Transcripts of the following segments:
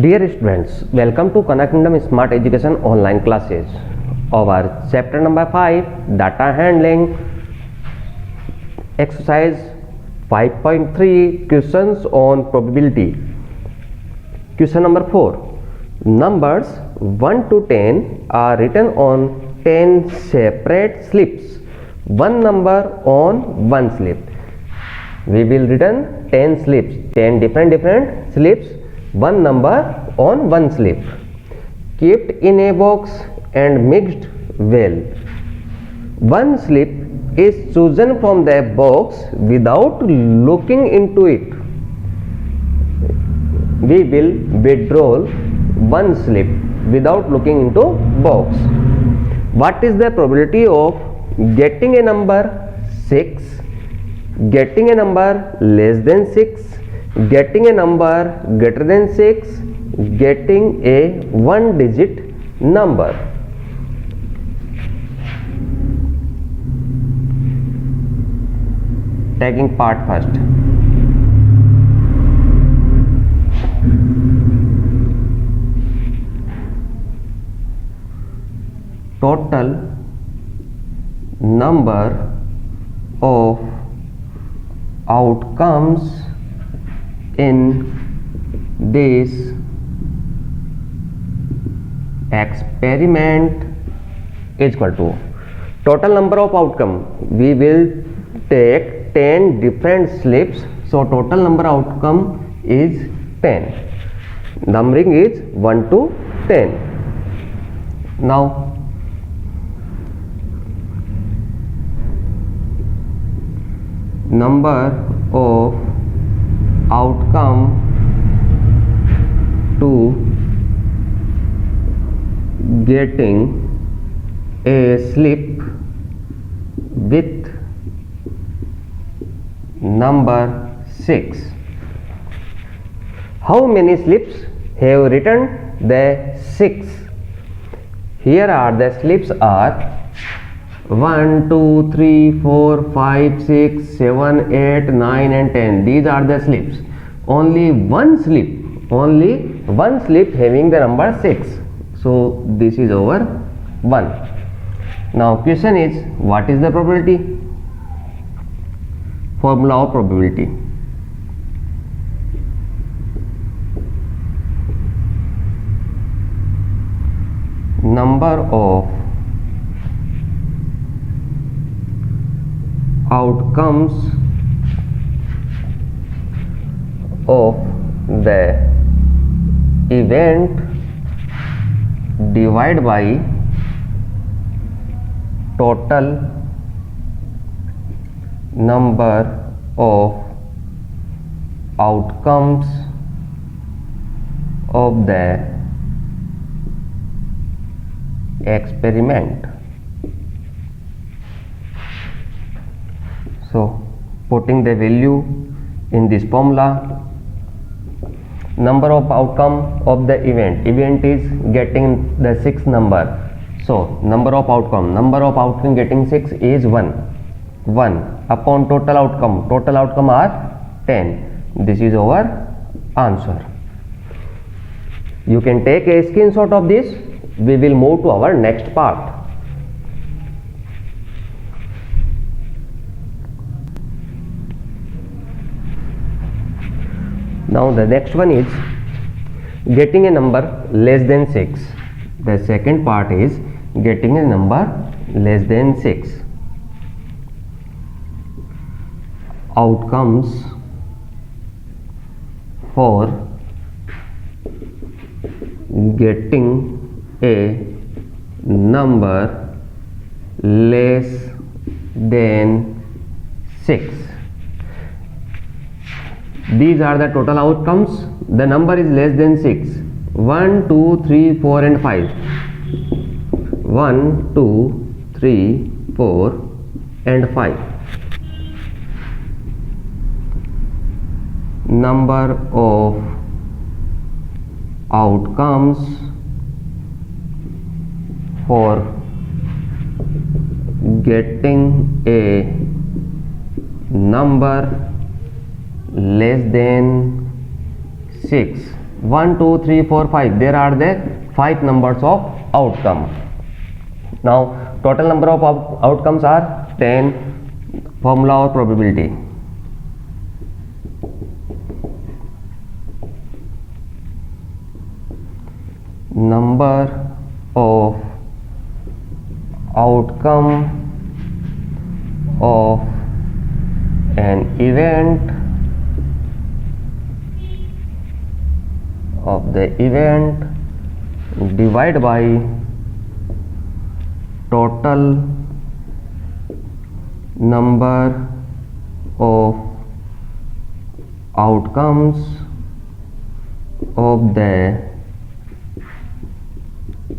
Dear students, welcome to Khan Kingdom Smart Education online classes. Our chapter number 5, data handling, exercise 5.3, questions on probability. Question number 4. Numbers 1 to 10 are written on 10 separate slips. One number on one slip. We will written 10 slips, 10 different slips, one number on one slip, kept in a box and mixed well. One slip is chosen from the box without looking into it. We will withdraw one slip without looking into box. What is the probability of getting a number 6, getting a number less than 6, getting a number greater than 6, getting a one digit number? Taking part first. Total number of outcomes in this experiment is equal to total number of outcome. We will take 10 different slips, so total number of outcome is 10. Numbering is 1 to 10. Now number of outcome to getting a slip with number 6. How many slips have written the 6? Here are the slips are 1, 2, 3, 4, 5, 6, 7, 8, 9 and 10. These are the slips. Only one slip having the number 6. So this is over 1. Now question is, what is the probability? Formula of probability. Number of outcomes of the event divided by total number of outcomes of the experiment. So putting the value in this formula, number of outcome of the event is getting the 6 number. So number of outcome getting 6 is 1 upon total outcome are 10. This is our answer. You can take a screenshot of this. We will move to our next part. Now the next one is getting a number less than 6. The second part is getting a number less than 6. Outcomes for getting a number less than 6. These are the total outcomes. The number is less than 6. 1, 2, 3, 4 and 5. 1, 2, 3, 4 and 5. Number of outcomes for getting a number less than 6. 1 2 3 4 5. There are the 5 numbers of outcome. Now total number of outcomes are 10. Formula or probability. Number of outcome of an event divided by total number of outcomes of the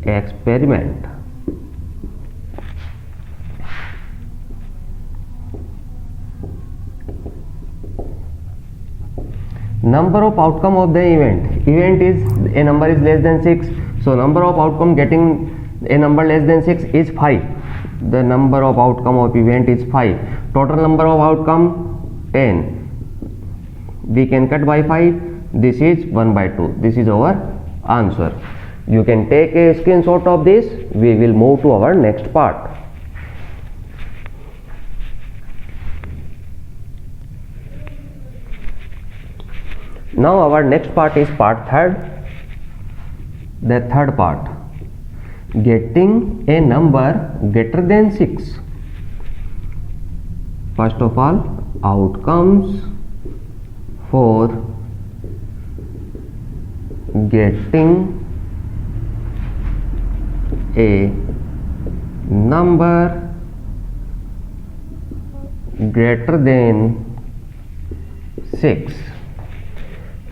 experiment. Number of outcome of the event. Event is a number is less than 6. So number of outcome getting a number less than 6 is 5. The number of outcome of event is 5. Total number of outcome 10. We can cut by 5. This is 1 by 2. This is our answer. You can take a screenshot of this. We will move to our next part. Now our next part is part third. The third part, getting a number greater than 6. First of all, outcomes for getting a number greater than 6.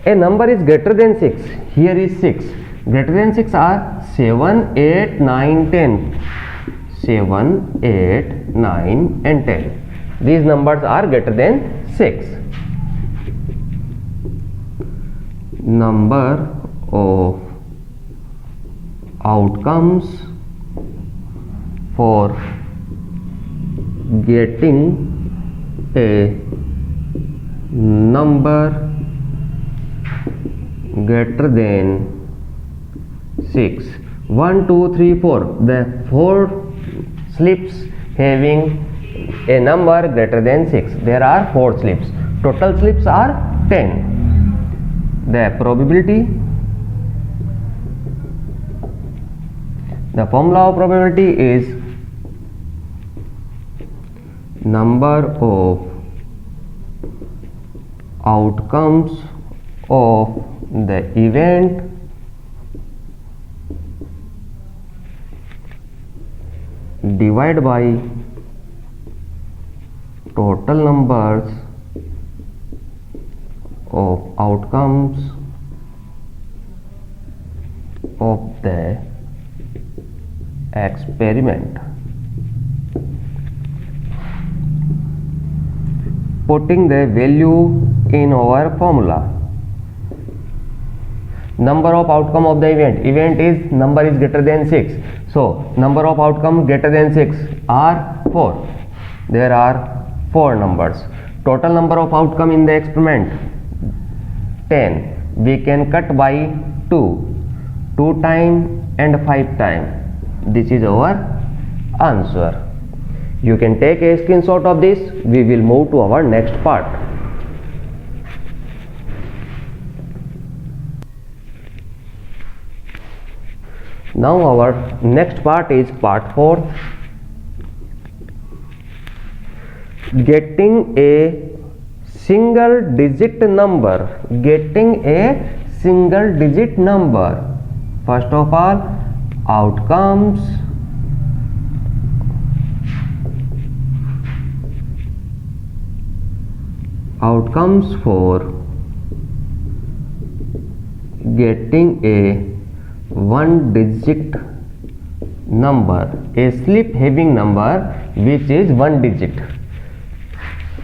A number is greater than 6. Here is 6. Greater than 6 are 7, 8, 9, 10. 7, 8, 9 and 10. These numbers are greater than 6. Number of outcomes for getting a number greater than 6. 1 2 3 4. The 4 slips having a number greater than 6. There are 4 slips. Total slips are 10. The probability, the formula of probability is number of outcomes of the event divided by total numbers of outcomes of the experiment. Putting the value in our formula. Number of outcome of the event. Event is number is greater than 6. So number of outcome greater than 6 are 4. There are 4 numbers. Total number of outcome in the experiment 10. We can cut by 2. 2 time and 5 time. This is our answer. You can take a screenshot of this. We will move to our next part. Now our next part is part 4. Getting a single digit number. Getting a single digit number. First of all, outcomes for getting a one digit number, a slip having number which is one digit.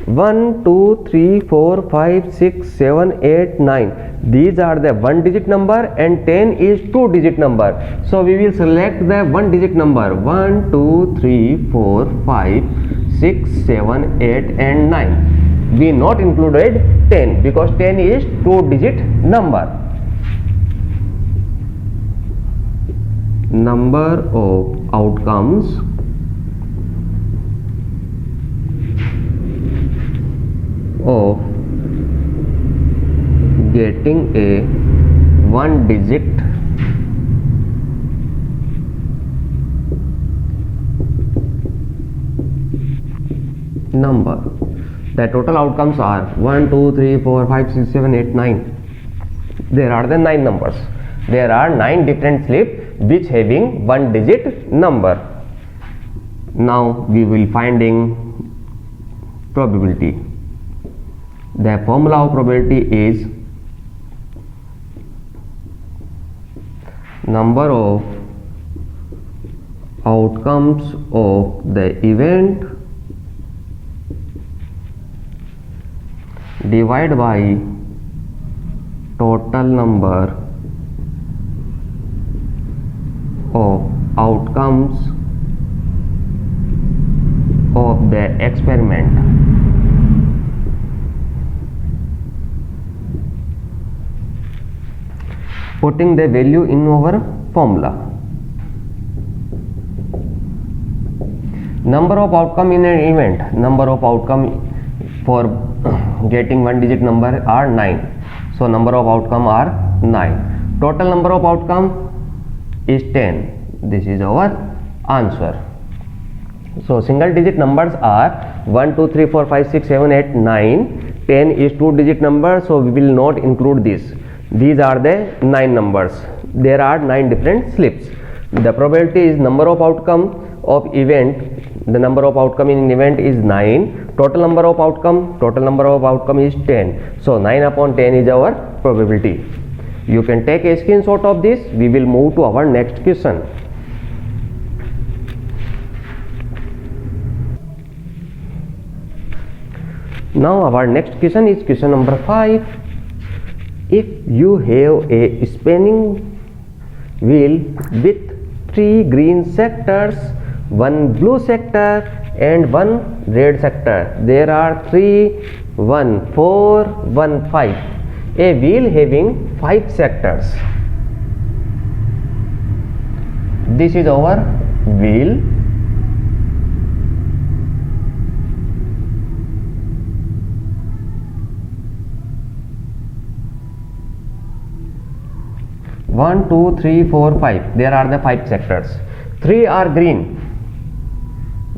1 2 3 4 5 6 7 8 9. These are the one digit number and 10 is two digit number. So we will select the one digit number 1 2 3 4 5 6 7 8 and 9. We not included 10 because 10 is two digit number. number of outcomes of getting a one digit number. The total outcomes are 1 2 3 4 5 6 7 8 9. There are the 9 numbers. There are 9 different slips which having one digit number. Now we will finding probability. The formula of probability is number of outcomes of the event divided by total number of outcomes of the experiment. Putting the value in our formula. Number of outcome in an event. Number of outcome for getting one digit number are 9. So number of outcome are 9. Total number of outcome is 10. This is our answer. So single digit numbers are 1 2 3 4 5 6 7 8 9. 10 is two digit number, so we will not include this. These are the 9 numbers. There are 9 different slips. The probability is number of outcome of event. The number of outcome in an event is 9. Total number of outcome is 10. So 9 upon 10 is our probability. You can take a screenshot of this. We will move to our next question. Now our next question is question number 5. If you have a spinning wheel with 3 green sectors, 1 blue sector and 1 red sector, there are 3, 1, 4, 1, 5. A wheel having 5 sectors. This is our wheel. One, two, three, four, 5. There are the 5 sectors. 3 are green.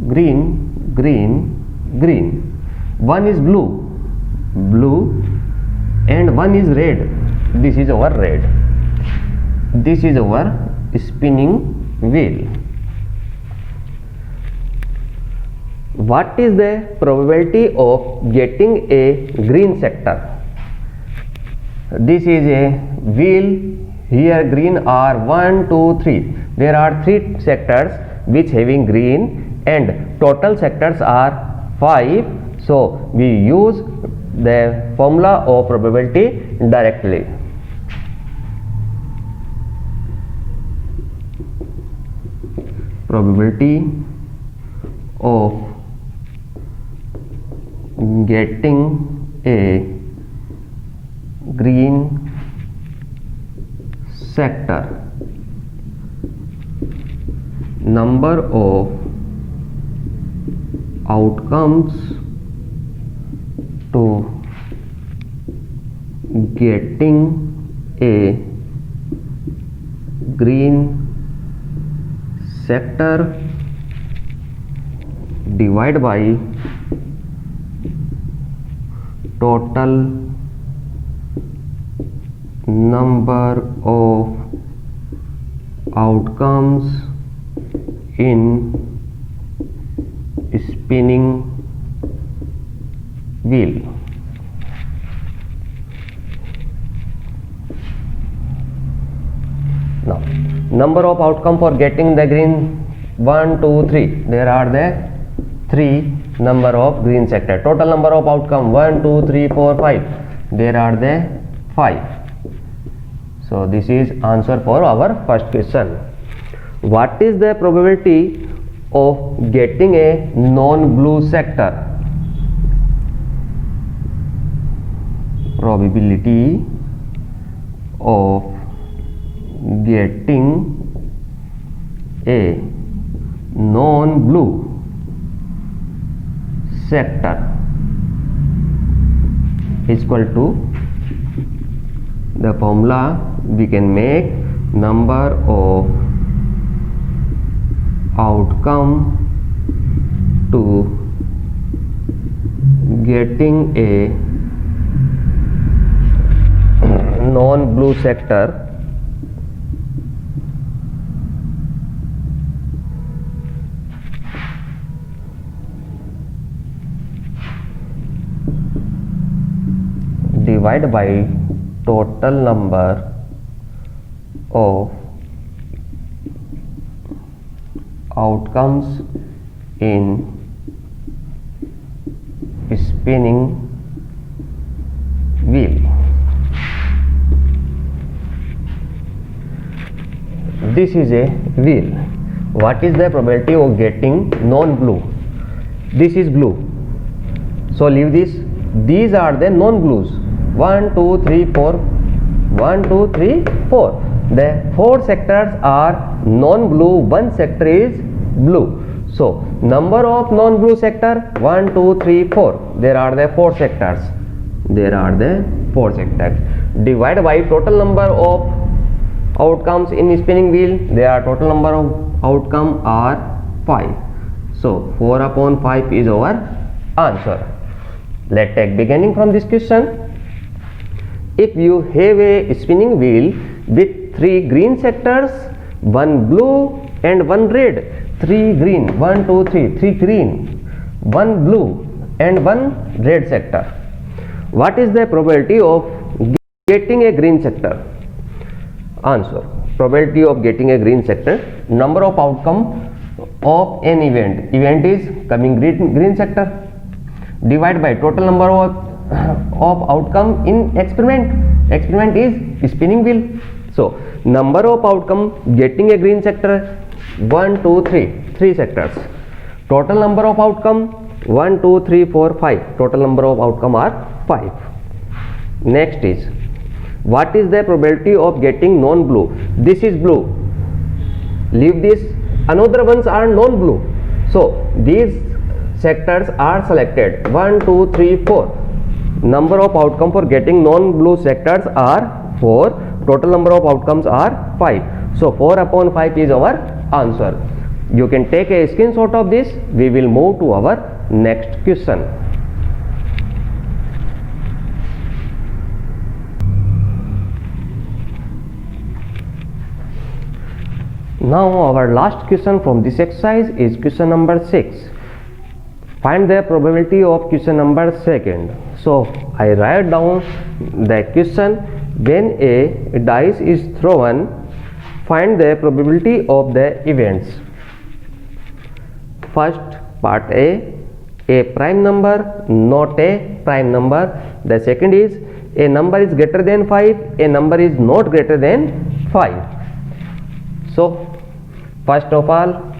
Green, green, green. 1 is blue. Blue. And 1 is red. This is our red. This is our spinning wheel. What is the probability of getting a green sector? This is a wheel. Here green are 1, 2, 3. There are 3 sectors which having green and total sectors are 5. So we use the formula of probability directly. Probability of getting a green sector. Number of outcomes to getting a green sector divided by total number of outcomes in spinning wheel. Now, number of outcome for getting the green 1, 2, 3. There are the 3 number of green sector. Total number of outcome 1, 2, 3, 4, 5. There are the 5. So this is answer for our first question. What is the probability of getting a non-blue sector? Probability of getting a non-blue sector is equal to the formula we can make number of outcome to getting a non-blue sector divided by total number of outcomes in spinning wheel. This is a wheel. What is the probability of getting non-blue? This is blue, so leave this. These are the non-blues. 1 2 3 4 1 2 3 4. The 4 sectors are non-blue, 1 sector is blue. So number of non-blue sector 1 2 3 4. There are the 4 sectors. There are the 4 sectors. Divide by total number of outcomes in spinning wheel. Their total number of outcome are 5. So 4 upon 5 is our answer. Let's take beginning from this question. If you have a spinning wheel with 3 green sectors, 1 blue and 1 red. 3 green, 1 2 3, 3 green, 1 blue and 1 red sector. What is the probability of getting a green sector? Answer: probability of getting a green sector, number of outcome of an event. Event is coming green sector, divide by total number of outcome in experiment. Experiment is spinning wheel. So number of outcome getting a green sector 1 2 3, 3 sectors. Total number of outcome 1 2 3 4 5. Total number of outcome are 5. Next is, what is the probability of getting non-blue? This is blue, leave this. Another ones are non-blue, so these sectors are selected. 1 2 3 4. Number of outcome for getting non-blue sectors are 4. Total number of outcomes are 5. So 4 upon 5 is our answer. You can take a screenshot of this. We will move to our next question. Now our last question from this exercise is question number 6. Find the probability of question number 2. So I write down the question. When a dice is thrown, find the probability of the events. First part a prime number, not a prime number. The second is a number is greater than 5, a number is not greater than 5. So first of all,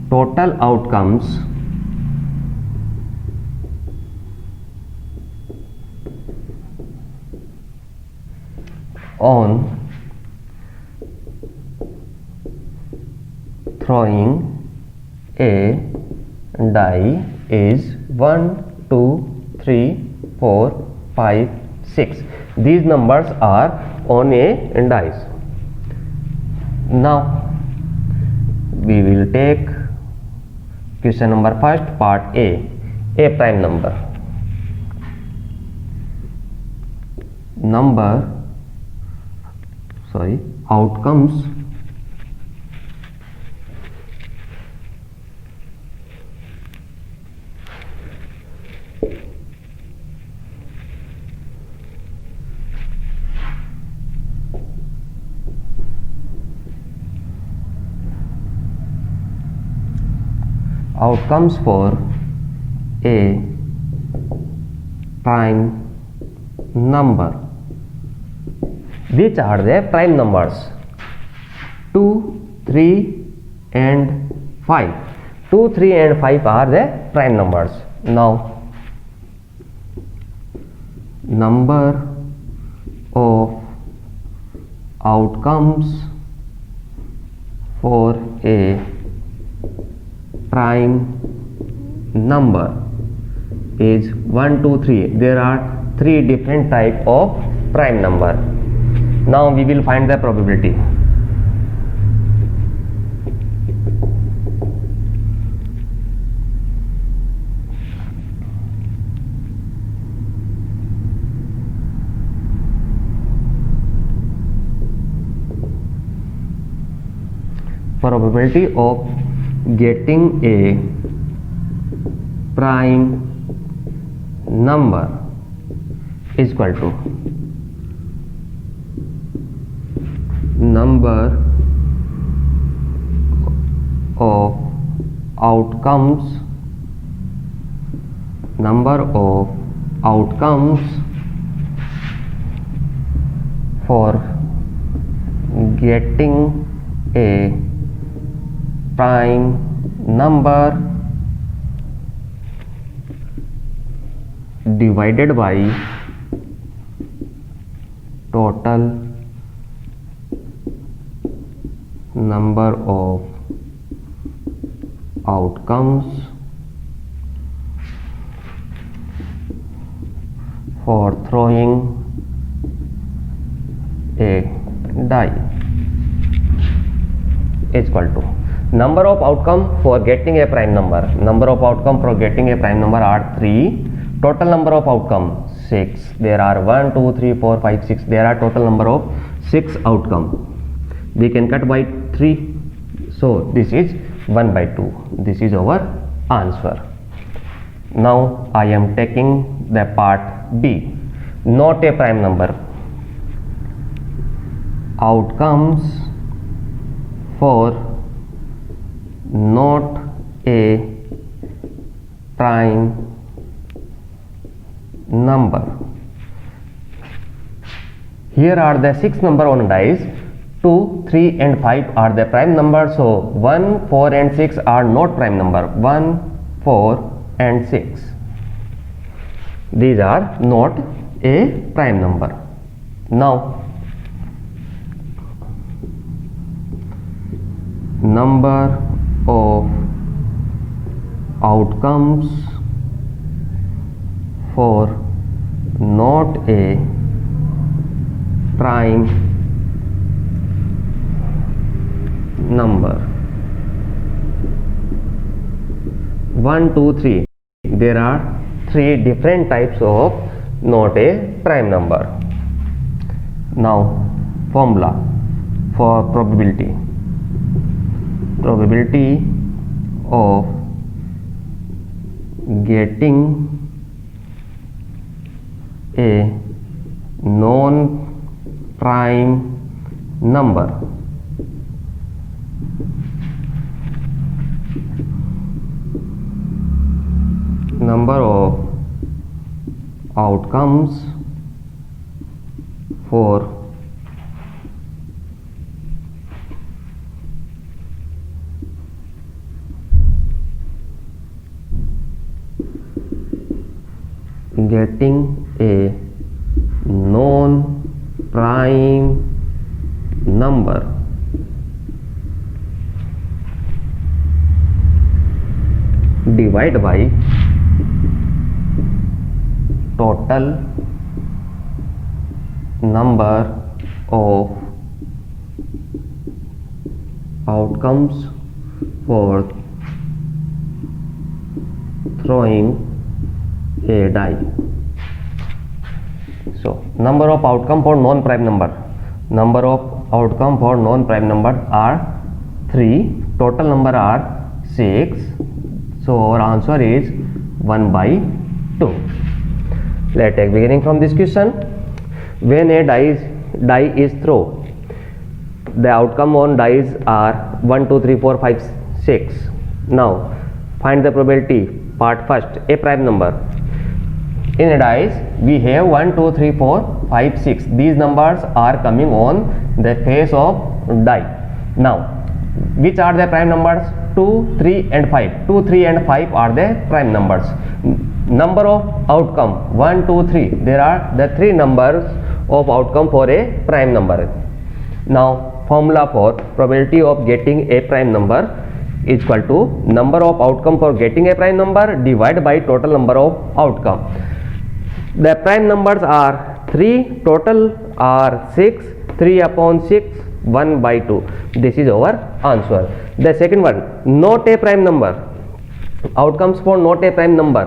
total outcomes on throwing a die is 1 2 3 4 5 6. These numbers are on a dice. Now we will take question number first, part a prime number. Outcomes outcomes for a prime number. Which are the prime numbers? 2, 3 and 5. 2, 3 and 5 are the prime numbers. Now number of outcomes for a prime number is 1, 2, 3. There are 3 different type of prime number. Now we will find the probability. Probability of getting a prime number is equal to number of outcomes for getting a prime number divided by total number of outcomes for throwing a die is equal to number of outcome for getting a prime number. Number of outcome for getting a prime number are 3. Total number of outcome 6. There are 1, 2, 3, 4, 5, 6. There are total number of 6 outcome. We can cut by 3. So this is 1 by 2. This is our answer. Now I am taking the part B. Not a prime number. Outcomes for not a prime number. Here are the 6 number on dice. 2, 3 and 5 are the prime number. So 1, 4 and 6 are not prime number. 1, 4 and 6. These are not a prime number. Now number of outcomes for not a prime number. 1, 2, 3. There are 3 different types of not a prime number. Now formula for probability. Probability of getting a non-prime number number of outcomes for getting a non-prime number divided by total number of outcomes for throwing a die. So number of outcome for non-prime number. Number of outcome for non-prime number are 3. Total number are 6. So our answer is 1 by 2. Let's take beginning from this question. When a die is thrown, the outcome on dice are 1, 2, 3, 4, 5, 6. Now find the probability. Part first, a prime number. In a dice we have 1, 2, 3, 4, 5, 6. These numbers are coming on the face of die. Now which are the prime numbers? 2, 3 and 5. 2, 3 and 5 are the prime numbers. Number of outcome 1, 2, 3. There are the 3 numbers of outcome for a prime number. Now formula for probability of getting a prime number is equal to number of outcome for getting a prime number divided by total number of outcome. The prime numbers are 3, total are 6, 3 upon 6, 1 by 2. This is our answer. The second one, not a prime number. Outcomes for not a prime number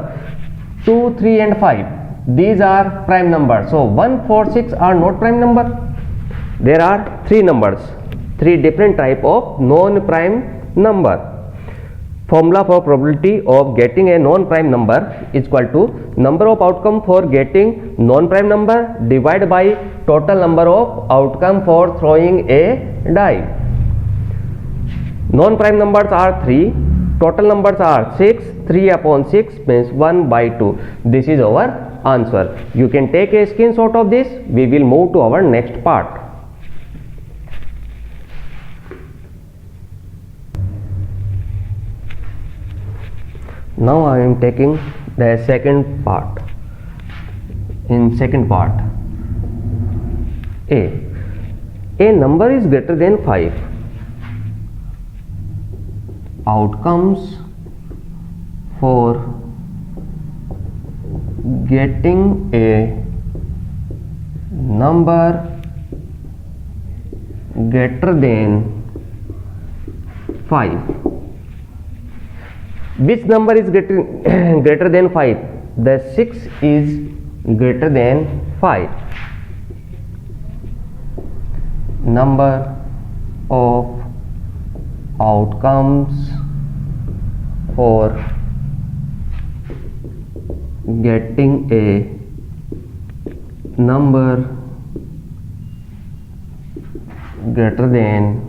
2, 3 and 5. These are prime numbers. So 1, 4, 6 are not prime number. There are 3 numbers, 3 different type of non-prime number. Formula for probability of getting a non-prime number is equal to number of outcome for getting non-prime number divided by total number of outcome for throwing a die. Non-prime numbers are 3, total numbers are 6, 3 upon 6 means 1 by 2. This is our answer. You can take a screenshot of this. We will move to our next part. Now I am taking the second part. In second part, a number is greater than 5. Outcomes for getting a number greater than 5. Which number is greater than 5? The 6 is greater than 5. Number of outcomes for getting a number greater than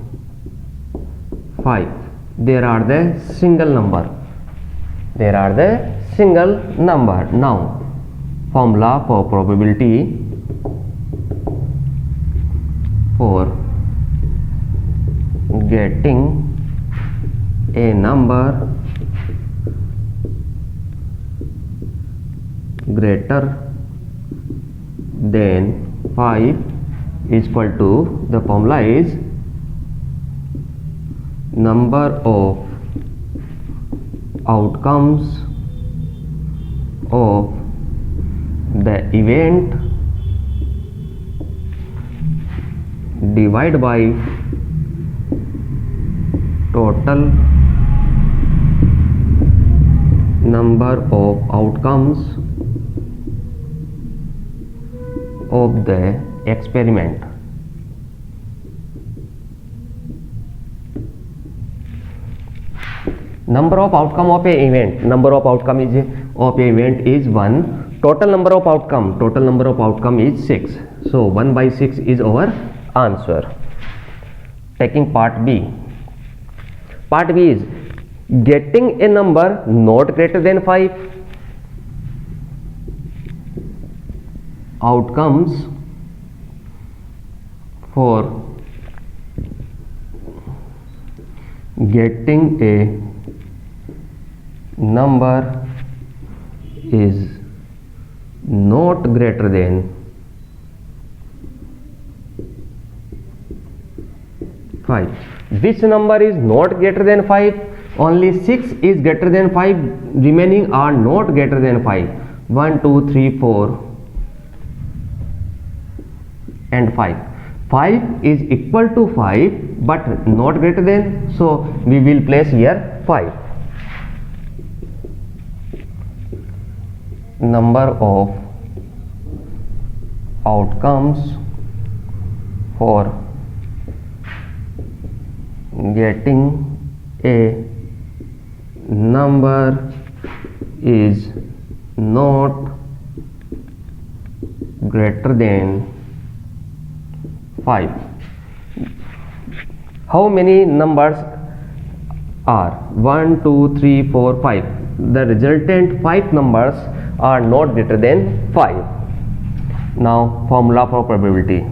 5. There are the single number. There are the single number. Now formula for probability for getting a number greater than 5 is equal to, the formula is number of outcomes of the event divided by total number of outcomes of the experiment. Number of outcome of a event, number of outcome is of a event is 1. Total number of outcome is 6. So 1 by 6 is our answer. Taking part B. Part B is getting a number not greater than 5. Outcomes for getting a number is not greater than 5. Which number is not greater than 5? Only 6 is greater than 5. Remaining are not greater than 5. 1, 2, 3, 4 and 5. 5 is equal to 5 but not greater than, so we will place here 5. Number of outcomes for getting a number is not greater than 5. How many numbers are? 1, 2, 3, 4, 5. The resultant 5 numbers are not greater than 5. Now formula for probability.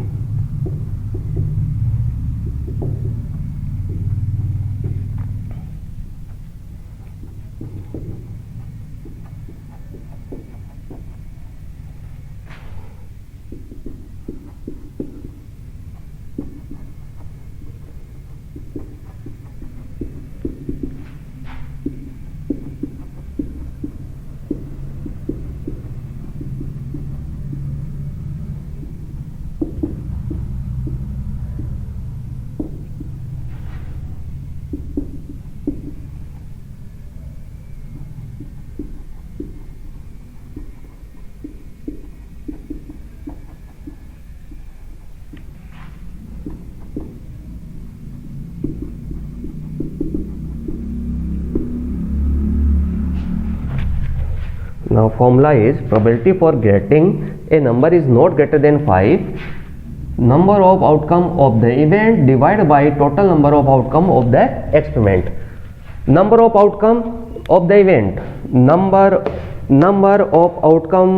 Now formula is probability for getting a number is not greater than 5, number of outcome of the event divided by total number of outcome of the experiment. Number of outcome of the event, number of outcome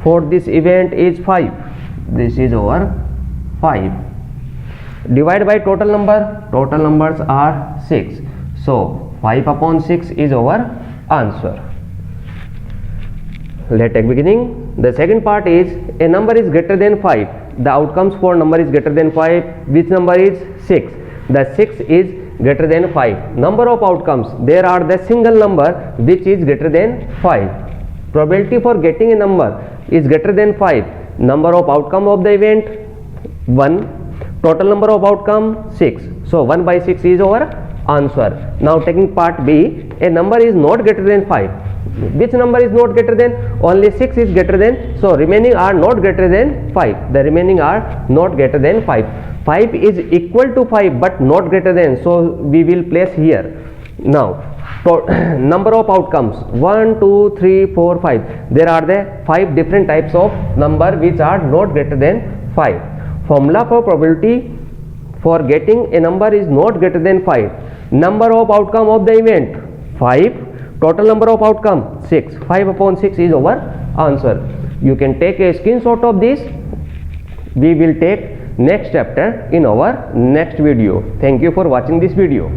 for this event is 5. This is over 5. Divided by total numbers are 6. So 5 upon 6 is our answer. Let's take beginning. The second part is a number is greater than 5. The outcomes for number is greater than 5. Which number is 6? The 6 is greater than 5. Number of outcomes, there are the single number which is greater than 5. Probability for getting a number is greater than 5. Number of outcome of the event 1. Total number of outcome 6. So 1 by 6 is our answer. Now taking part B, a number is not greater than 5. Which number is not greater than? Only 6 is greater than. So remaining are not greater than 5. The remaining are not greater than 5. 5 is equal to 5 but not greater than. So we will place here. Now number of outcomes 1, 2, 3, 4, 5. There are the 5 different types of number which are not greater than 5. Formula for probability for getting a number is not greater than 5. Number of outcome of the event 5. Total number of outcome 6. 5 upon 6 is our answer. You can take a screenshot of this. We will take next chapter in our next video. Thank you for watching this video.